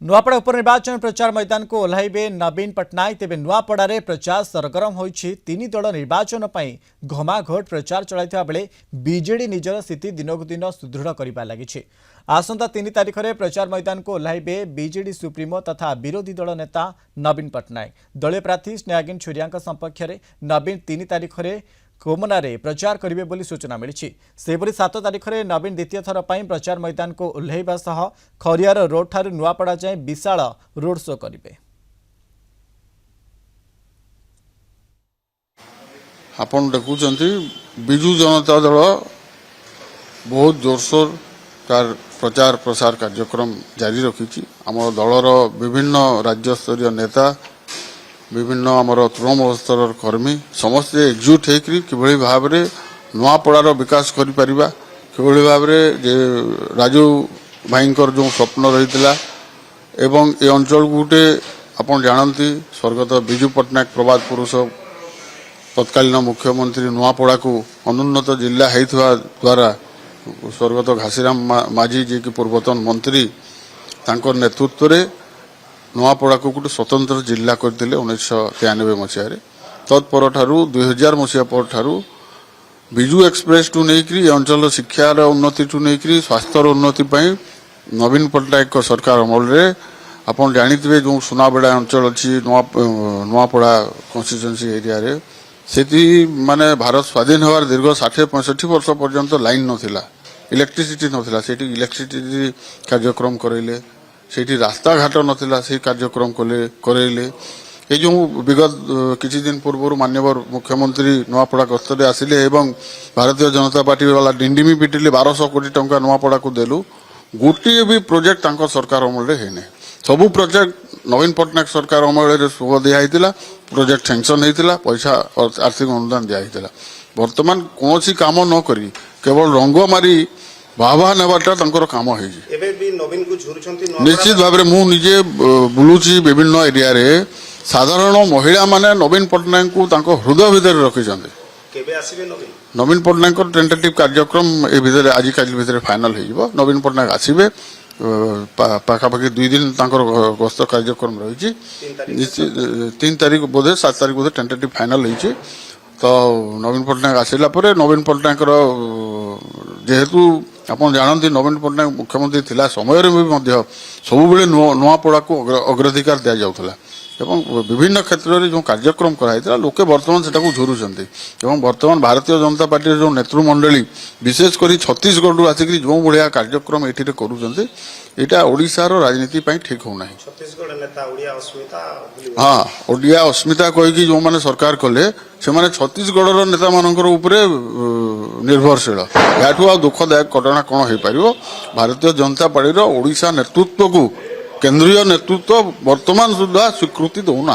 नुआपड़ा उपनिर्वाचन प्रचार मैदान को ओह्लैबे नवीन पट्टनायक तेज नुआपड़ा प्रचार सरगरम होइछि। तीन दल निर्वाचन पर घमाघोट प्रचार चलाइथिबा बेले बीजेडी निजर स्थिति दिनकु दिन सुदृढ़ करिबा लागिछि। आसंता 3 तारिख में प्रचार मैदान को ओह्लैबे बीजेडी सुप्रीमो तथा विरोधी दल नेता नवीन पट्टनायक। दलीय प्रार्थी स्नेहागिन छुरिया सपक्ष में नवीन 3 तारिख में कोमनारे प्रचार करेंगे बोली सूचना मिली। सेपरी 7 तारिख में नवीन द्वितीय थर पर प्रचार मैदान को ओह्लैबा सह खरियार रोड ठारू नुआपड़ा जाए विशाल रोड शो करेंगे। आपण देखुंत विजु जनता दल बहुत जोरसोर कार प्रचार प्रसार कार्यक्रम जारी रखी। आम दलर विभिन्न राज्य स्तरीय नेता विभिन्न आमर तृणमूल स्तर कर्मी समस्ते एकजुट होकर किभली भाव में नुआपड़ार विकास करि परिबा, किभली भाव में राजू भाईंकर जो स्वप्न रही एवं ए अंचल गोटे आपण जानती स्वर्गत विजु पट्टनायक प्रवाद पुरुष तत्कालीन मुख्यमंत्री नुआपड़ा को अनुन्नत जिला होइथवा द्वारा स्वर्गत घासीराम माझी जी की पूर्वतन मंत्री तांकर नेतृत्व में नुआपड़ा को गोटे स्वतंत्र जिला करते 1993 मसीह तत्पर ठारू 2000 मसीहा पर ठारू विजु एक्सप्रेस टू नहीं अंचल शिक्षार उन्नति टू नहीं स्वास्थ्यर उन्नति नवीन पट्टनायक सरकार अमल में आपड़ जाथे जो सुनाबेड़ा अंचल अच्छी नुआपड़ा कन्स्टिट्यूएंसी एरिया रे से माने भारत स्वाधीन होवार दीर्घ 60-65 वर्ष पर्यंत लाइन नथिला, इलेक्ट्रिसिटी नथिला, सेठी इलेक्ट्रिसिटी कार्यक्रम करैले, सेठी रास्ता घाट नथिला, से कार्यक्रम करैले। ये जो विगत किछि दिन पूर्व माननीय मुख्यमंत्री नुआपड़ा गस्तरे आसिले एवं भारतीय जनता पार्टी वाला डिंडिमी पिटिले 1200 कोटी टंका नुआपड़ा को देलु, गोटे भी प्रोजेक्ट तांको सरकार अमल रे हेने। सबु प्रोजेक्ट नवीन पट्टनायक सरकार अमल रे शुभ दिया हितिला, प्रोजेक्ट सैंक्शन हितिला, पैसा आर्थिक अनुदान दिया हितिला। वर्तमान कोनोसी काम न करी केवल रंग मारी बाबा नेबाटा तांकर काम है। एबे भी नवीन को झुरुछंती निश्चित भाव में मु निजे बुलुची विभिन्न एरिया रे साधारण महिला माने नवीन पट्टनायक को तांको हृदय भीतर रखिछंते। केबे आसीबे नवीन पट्टनायक टेंटेटिव कार्यक्रम ए भीतर आज काल भीतर फाइनल हो। नवीन पट्टनायक आसीबे पाखापाखि 2 दिन तांकर गस्त कार्यक्रम रही। 3 तारिख बोधे 7 तारिख बोधे टेंटेटिव फाइनल हो। तो नवीन पट्टनायक आसला नवीन पट्टनायक जेहेतु आप जानते नवीन पट्टनायक मुख्यमंत्री थिला समय भी सब नुआपड़ा को अग्राधिकार दि जाऊला एवं विभिन्न क्षेत्र में जो कार्यक्रम कराई लोके वर्तमान से झुरुंट एवं वर्तमान भारतीय जनता पार्टी जो नेतृमंडली विशेषकर छत्तीसगढ़ आसिक जो भाया कार्यक्रम ये करुँच यहाँ ओडिशार राजनीति ठीक होना। हाँ ओडिया अस्मिता कहीकि जो मैंने सरकार कले से मैंने छत्तीसगढ़ नेता मानकर निर्भरशील याठू आ दुखदायक घटना कौन हो पार। भारतीय जनता पार्टी ओडिशा नेतृत्व को केंद्रीय नेतृत्व वर्तमान सुधा स्वीकृति दौना।